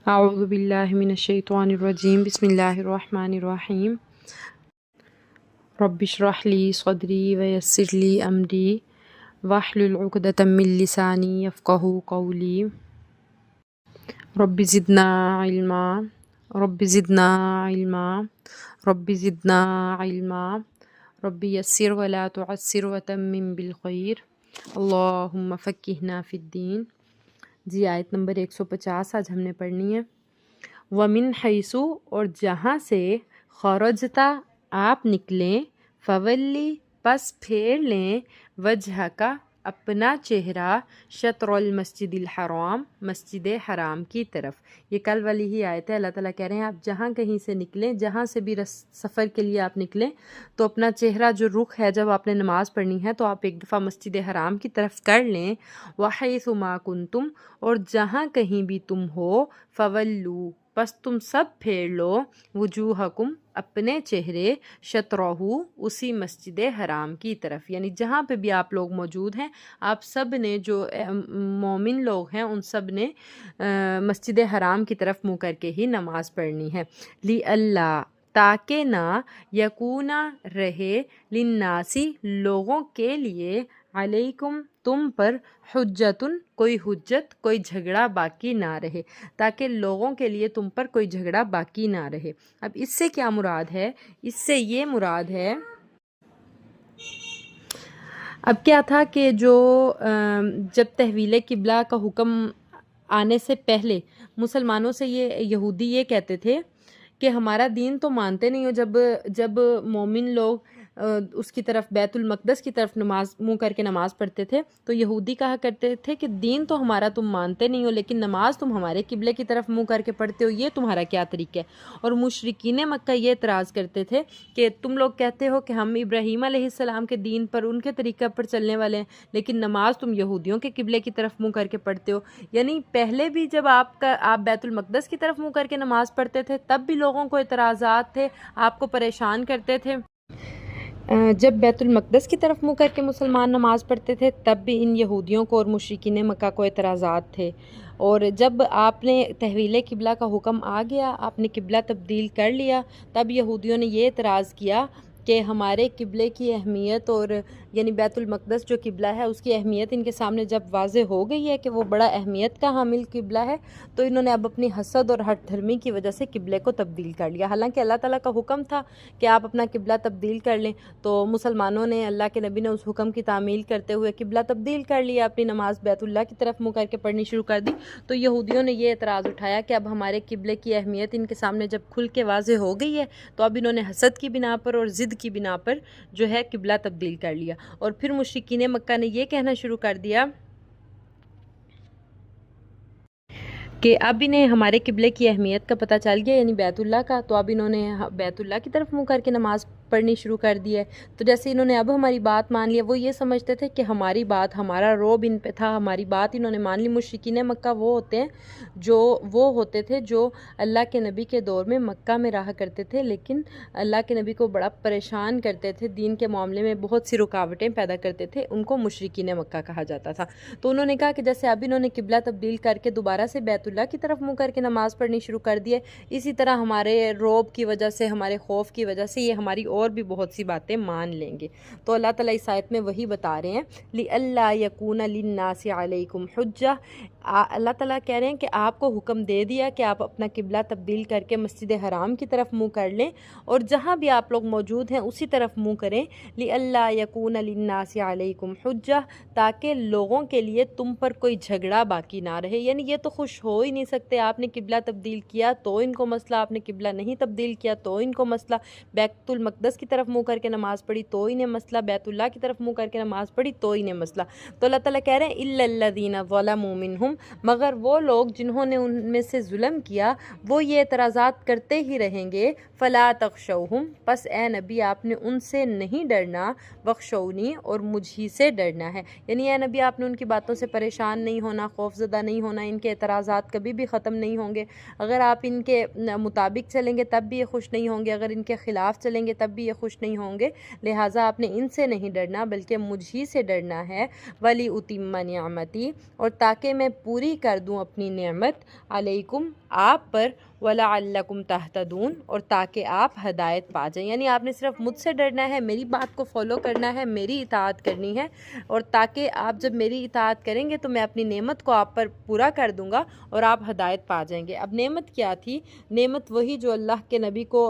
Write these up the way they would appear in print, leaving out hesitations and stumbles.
اعوذ باللہ من الشیطان الرجیم بسم اللہ الرحمن الرحیم رب اشرح لی صدری ویسر لی امری واحلل عقدۃ من لسانی یفقہوا قولی رب زدنا علما رب زدنا علما رب زدنا علما رب یسر ولا تعسر وتمم بالخیر اللہم فقہنا فی الدین۔ جی آیت نمبر 150 آج ہم نے پڑھنی ہے۔ وَمِن حیثو اور جہاں سے خرجتا آپ نکلیں فولی پس پھیر لیں وجہ کا اپنا چہرہ شطر المسجد الحرام مسجد حرام کی طرف۔ یہ کل والی ہی آیت ہے۔ اللہ تعالیٰ کہہ رہے ہیں آپ جہاں کہیں سے نکلیں، جہاں سے بھی سفر کے لیے آپ نکلیں تو اپنا چہرہ جو رخ ہے جب آپ نے نماز پڑھنی ہے تو آپ ایک دفعہ مسجد حرام کی طرف کر لیں۔ وَحَيْثُ مَا كُنْتُمْ اور جہاں کہیں بھی تم ہو فَوَلُّوا پس تم سب پھیر لو وجوہکم اپنے چہرے شطرہ اسی مسجد حرام کی طرف، یعنی جہاں پہ بھی آپ لوگ موجود ہیں آپ سب نے، جو مومن لوگ ہیں ان سب نے مسجد حرام کی طرف منہ کر کے ہی نماز پڑھنی ہے۔ لِأَلَّا تاکہ نہ یکونا رہے للناسی لوگوں کے لیے علیکم تم پر حجتن کوئی حجت، کوئی جھگڑا باقی نہ رہے، تاکہ لوگوں کے لیے تم پر کوئی جھگڑا باقی نہ رہے۔ اب اس سے کیا مراد ہے؟ اس سے یہ مراد ہے، اب کیا تھا کہ جو جب تحویل قبلہ کا حکم آنے سے پہلے مسلمانوں سے یہ یہودی یہ کہتے تھے کہ ہمارا دین تو مانتے نہیں ہو۔ جب مومن لوگ اس کی طرف بیت المقدس کی طرف نماز منہ کر کے نماز پڑھتے تھے تو یہودی کہا کرتے تھے کہ دین تو ہمارا تم مانتے نہیں ہو لیکن نماز تم ہمارے قبلے کی طرف منہ کر کے پڑھتے ہو، یہ تمہارا کیا طریقہ ہے؟ اور مشرکین مکہ یہ اعتراض کرتے تھے کہ تم لوگ کہتے ہو کہ ہم ابراہیم علیہ السلام کے دین پر، ان کے طریقہ پر چلنے والے ہیں، لیکن نماز تم یہودیوں کے قبلے کی طرف منہ کر کے پڑھتے ہو۔ یعنی پہلے بھی جب آپ بیت المقدس کی طرف منہ کر کے نماز پڑھتے تھے تب بھی لوگوں کو اعتراضات تھے، آپ کو پریشان کرتے تھے۔ جب بیت المقدس کی طرف منہ کر کے مسلمان نماز پڑھتے تھے تب بھی ان یہودیوں کو اور مشرکین مکہ کو اعتراضات تھے۔ اور جب آپ نے تحویل قبلہ کا حکم آ گیا، آپ نے قبلہ تبدیل کر لیا، تب یہودیوں نے یہ اعتراض کیا کہ ہمارے قبلے کی اہمیت، اور یعنی بیت المقدس جو قبلہ ہے اس کی اہمیت ان کے سامنے جب واضح ہو گئی ہے کہ وہ بڑا اہمیت کا حامل قبلہ ہے، تو انہوں نے اب اپنی حسد اور ہٹ دھرمی کی وجہ سے قبلے کو تبدیل کر لیا۔ حالانکہ اللہ تعالیٰ کا حکم تھا کہ آپ اپنا قبلہ تبدیل کر لیں، تو مسلمانوں نے، اللہ کے نبی نے اس حکم کی تعمیل کرتے ہوئے قبلہ تبدیل کر لیا، اپنی نماز بیت اللہ کی طرف منہ کر کے پڑھنی شروع کر دی۔ تو یہودیوں نے یہ اعتراض اٹھایا کہ اب ہمارے قبلے کی اہمیت ان کے سامنے جب کھل کے واضح ہو گئی ہے تو اب انہوں نے حسد کی بنا پر اور ضد کی بنا پر جو ہے قبلہ تبدیل کر لیا۔ اور پھر مشرکین مکہ نے یہ کہنا شروع کر دیا کہ اب انہیں ہمارے قبلے کی اہمیت کا پتہ چل گیا، یعنی بیت اللہ کا، تو اب انہوں نے بیت اللہ کی طرف منہ کر کے نماز پڑھنی شروع کر دی ہے۔ تو جیسے انہوں نے اب ہماری بات مان لی، وہ یہ سمجھتے تھے کہ ہماری بات، ہمارا روب ان پہ تھا، ہماری بات انہوں نے مان لی۔ مشرکین مکہ وہ ہوتے تھے جو اللہ کے نبی کے دور میں مکہ میں رہا کرتے تھے، لیکن اللہ کے نبی کو بڑا پریشان کرتے تھے، دین کے معاملے میں بہت سی رکاوٹیں پیدا کرتے تھے، ان کو مشرکین مکہ کہا جاتا تھا۔ تو انہوں نے کہا کہ جیسے اب انہوں نے قبلہ تبدیل کر کے دوبارہ سے بیت اللہ کی طرف منہ کر کے نماز پڑھنی شروع کر دی ہے، اسی طرح ہمارے روب کی وجہ سے، ہمارے خوف کی وجہ سے یہ ہماری اور بھی بہت سی باتیں مان لیں گے۔ تو اللہ تعالیٰ اس آیت میں وہی بتا رہے ہیں، لِأَلَّا يَكُونَ لِلنَّاسِ عَلَيْكُمْ حُجَّةٌ، اللہ تعالیٰ کہہ رہے ہیں کہ آپ کو حکم دے دیا کہ آپ اپنا قبلہ تبدیل کر کے مسجد حرام کی طرف منہ کر لیں، اور جہاں بھی آپ لوگ موجود ہیں اسی طرف منہ کریں۔ لِأَلَّا يَكُونَ لِلنَّاسِ عَلَيْكُمْ حُجَّةٌ، تاکہ لوگوں کے لیے تم پر کوئی جھگڑا باقی نہ رہے۔ یعنی یہ تو خوش ہو ہی نہیں سکتے، آپ نے قبلہ تبدیل کیا تو ان کو مسئلہ، آپ نے قبلہ نہیں تبدیل کیا تو ان کو مسئلہ، بیت المقدس کی طرف منہ کر کے نماز پڑھی تو انہیں مسئلہ، بیت اللہ کی طرف منہ کر کے نماز پڑھی تو انہیں مسئلہ۔ تو اللہ تعالیٰ کہہ رہے ہیں إِلَّا الَّذِينَ ظَلَمُوا مِنْهُمْ، مگر وہ لوگ جنہوں نے ان میں سے ظلم کیا وہ یہ اعتراضات کرتے ہی رہیں گے۔ فَلَا تَخْشَوْهُمْ، پس اے نبی آپ نے ان سے نہیں ڈرنا، وَخْشَوْنِی، اور مجھ ہی سے ڈرنا ہے۔ یعنی اے نبی آپ نے ان کی باتوں سے پریشان نہیں ہونا، خوف زدہ نہیں ہونا، ان کے اعتراضات کبھی بھی ختم نہیں ہوں گے۔ اگر آپ ان کے مطابق چلیں گے تب بھی یہ خوش نہیں ہوں گے، اگر ان کے خلاف چلیں گے تب بھی یہ خوش نہیں ہوں گے، لہٰذا آپ نے ان سے نہیں ڈرنا بلکہ مجھ ہی سے ڈرنا ہے۔ وَلِأُتِمَّ نِعْمَتِی، اور تاکہ میں پوری کر دوں اپنی نعمت علیکم آپ پر وَلَعَلَّكُمْ تَهْتَدُونَ اور تاکہ آپ ہدایت پا جائیں. یعنی آپ نے صرف مجھ سے ڈرنا ہے، میری بات کو فالو کرنا ہے، میری اطاعت کرنی ہے، اور تاکہ آپ جب میری اطاعت کریں گے تو میں اپنی نعمت کو آپ پر پورا کر دوں گا اور آپ ہدایت پا جائیں گے. اب نعمت کیا تھی؟ نعمت وہی جو اللہ کے نبی کو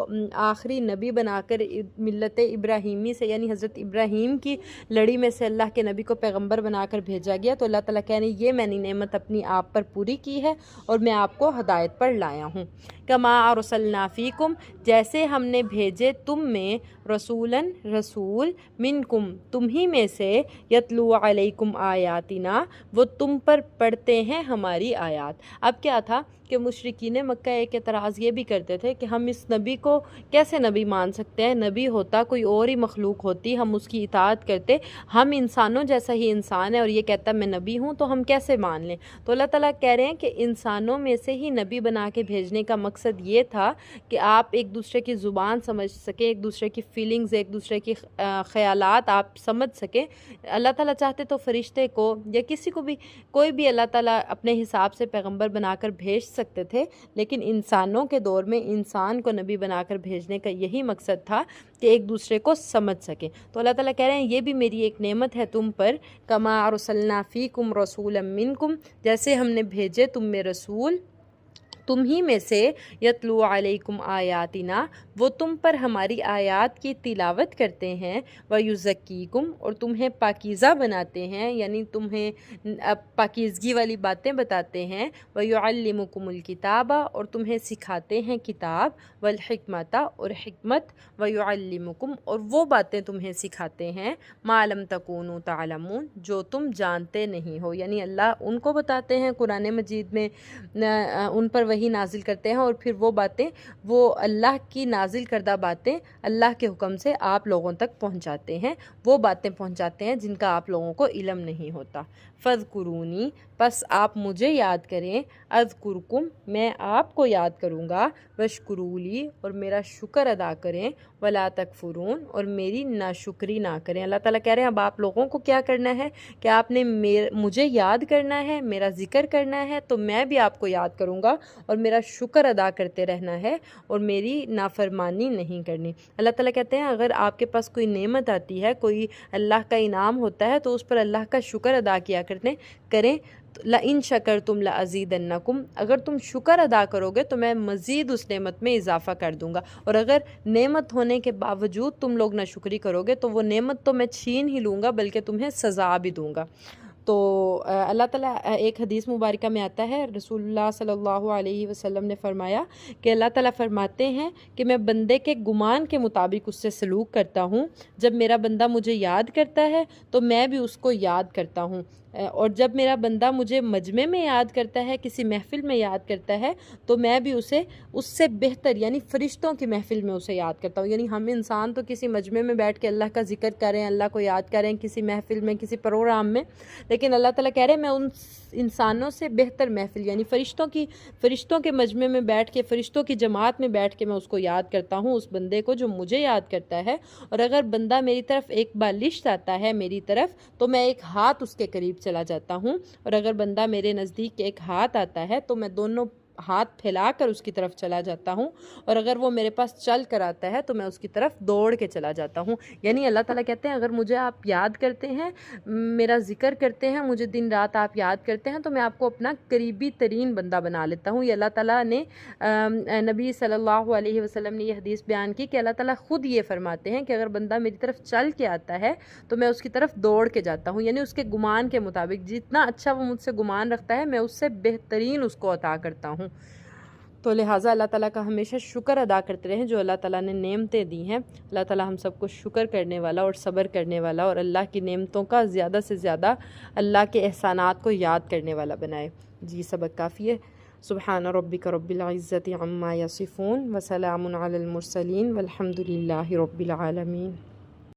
آخری نبی بنا کر ملت ابراہیمی سے، یعنی حضرت ابراہیم کی لڑی میں سے اللہ کے نبی کو پیغمبر بنا کر بھیجا گیا. تو اللہ تعالیٰ کہہ رہے ہیں یہ میں نے نعمت اپنی آپ پر پوری کی ہے اور میں آپ کو ہدایت پر لایا ہوں. کما ارسلنا فیکم جیسے ہم نے بھیجے تم میں رسولاً رسول منکم تم ہی میں سے یتلو علیکم آیاتنا وہ تم پر پڑھتے ہیں ہماری آیات. اب کیا تھا کہ مشرکین مکہ ایک اعتراض یہ بھی کرتے تھے کہ ہم اس نبی کو کیسے نبی مان سکتے ہیں، نبی ہوتا کوئی اور ہی مخلوق ہوتی، ہم اس کی اطاعت کرتے، ہم انسانوں جیسا ہی انسان ہے اور یہ کہتا میں نبی ہوں تو ہم کیسے مان لیں. تو اللہ تعالیٰ کہہ رہے ہیں کہ انسانوں میں سے ہی نبی بنا کے بھیجنے کا مقصد یہ تھا کہ آپ ایک دوسرے کی زبان سمجھ سکیں، ایک دوسرے کی فیلنگز، ایک دوسرے کی خیالات آپ سمجھ سکیں. اللہ تعالیٰ چاہتے تو فرشتے کو یا کسی کو بھی، کوئی بھی اللہ تعالیٰ اپنے حساب سے پیغمبر بنا کر بھیج سکتے تھے، لیکن انسانوں کے دور میں انسان کو نبی بنا کر بھیجنے کا یہی مقصد تھا کہ ایک دوسرے کو سمجھ سکیں. تو اللہ تعالیٰ کہہ رہے ہیں یہ بھی میری ایک نعمت ہے تم پر. کما ارسلنا فیکم رسولا منکم جیسے ہم نے بھیجے تم میں رسول تم ہی میں سے یتلو علیکم آیاتنا وہ تم پر ہماری آیات کی تلاوت کرتے ہیں، ویزکیکم اور تمہیں پاکیزہ بناتے ہیں، یعنی تمہیں پاکیزگی والی باتیں بتاتے ہیں، ویعلمکم الکتاب اور تمہیں سکھاتے ہیں کتاب، والحکمت اور حکمت، ویعلمکم اور وہ باتیں تمہیں سکھاتے ہیں ما لم تکونوا تعلمون جو تم جانتے نہیں ہو. یعنی اللہ ان کو بتاتے ہیں قرآن مجید میں، ان پر وہی نازل کرتے ہیں اور پھر وہ باتیں، وہ اللہ کی نازل کردہ باتیں اللہ کے حکم سے آپ لوگوں تک پہنچاتے ہیں، وہ باتیں پہنچاتے ہیں جن کا آپ لوگوں کو علم نہیں ہوتا. فاذکرونی پس آپ مجھے یاد کریں، اذکرکم میں آپ کو یاد کروں گا، واشکرولی اور میرا شکر ادا کریں، ولا تکفرون اور میری ناشکری نہ کریں. اللہ تعالیٰ کہہ رہے ہیں اب آپ لوگوں کو کیا کرنا ہے کہ آپ نے مجھے یاد کرنا ہے، میرا ذکر کرنا ہے، تو میں بھی آپ کو یاد کروں گا اور میرا شکر ادا کرتے رہنا ہے اور میری نافرمانی نہیں کرنی. اللہ تعالیٰ کہتے ہیں اگر آپ کے پاس کوئی نعمت آتی ہے، کوئی اللہ کا انعام ہوتا ہے تو اس پر اللہ کا شکر ادا کیا کریں. لَإِن شَكَرْتُمْ لَأَزِيدَنَّكُمْ اگر تم شکر ادا کرو گے تو میں مزید اس نعمت میں اضافہ کر دوں گا، اور اگر نعمت ہونے کے باوجود تم لوگ ناشکری کرو گے تو وہ نعمت تو میں چھین ہی لوں گا بلکہ تمہیں سزا بھی دوں گا. تو اللہ تعالیٰ ایک حدیث مبارکہ میں آتا ہے، رسول اللہ صلی اللہ علیہ وسلم نے فرمایا کہ اللہ تعالیٰ فرماتے ہیں کہ میں بندے کے گمان کے مطابق اس سے سلوک کرتا ہوں. جب میرا بندہ مجھے یاد کرتا ہے تو میں بھی اس کو یاد کرتا ہوں، اور جب میرا بندہ مجھے مجمع میں یاد کرتا ہے، کسی محفل میں یاد کرتا ہے تو میں بھی اسے اس سے بہتر یعنی فرشتوں کی محفل میں اسے یاد کرتا ہوں. یعنی ہم انسان تو کسی مجمع میں بیٹھ کے اللہ کا ذکر کریں، اللہ کو یاد کریں کسی محفل میں، کسی پروگرام میں، لیکن اللہ تعالیٰ کہہ رہے ہیں میں ان انسانوں سے بہتر محفل یعنی فرشتوں کے مجمع میں بیٹھ کے، فرشتوں کی جماعت میں بیٹھ کے میں اس کو یاد کرتا ہوں، اس بندے کو جو مجھے یاد کرتا ہے. اور اگر بندہ میری طرف ایک بالشت آتا ہے میری طرف تو میں ایک ہاتھ اس کے قریب چلا جاتا ہوں، اور اگر بندہ میرے نزدیک ایک ہاتھ آتا ہے تو میں دونوں ہاتھ پھیلا کر اس کی طرف چلا جاتا ہوں، اور اگر وہ میرے پاس چل کر آتا ہے تو میں اس کی طرف دوڑ کے چلا جاتا ہوں. یعنی اللہ تعالیٰ کہتے ہیں اگر مجھے آپ یاد کرتے ہیں، میرا ذکر کرتے ہیں، مجھے دن رات آپ یاد کرتے ہیں تو میں آپ کو اپنا قریبی ترین بندہ بنا لیتا ہوں. یہ اللہ تعالیٰ نے نبی صلی اللہ علیہ وسلم نے یہ حدیث بیان کی کہ اللہ تعالیٰ خود یہ فرماتے ہیں کہ اگر بندہ میری طرف چل کے آتا ہے تو میں اس کی طرف دوڑ کے جاتا ہوں، یعنی اس کے گمان کے مطابق جتنا اچھا وہ مجھ سے گمان رکھتا ہے میں اس سے بہترین اس کو عطا کرتا ہوں. تو لہٰذا اللہ تعالیٰ کا ہمیشہ شکر ادا کرتے رہیں جو اللہ تعالیٰ نے نعمتیں دی ہیں. اللہ تعالیٰ ہم سب کو شکر کرنے والا اور صبر کرنے والا اور اللہ کی نعمتوں کا زیادہ سے زیادہ اللہ کے احسانات کو یاد کرنے والا بنائے. جی سبق کافی ہے. سبحان ربک رب العزت عما یصفون وسلام علی المرسلین والحمد للہ رب العالمین.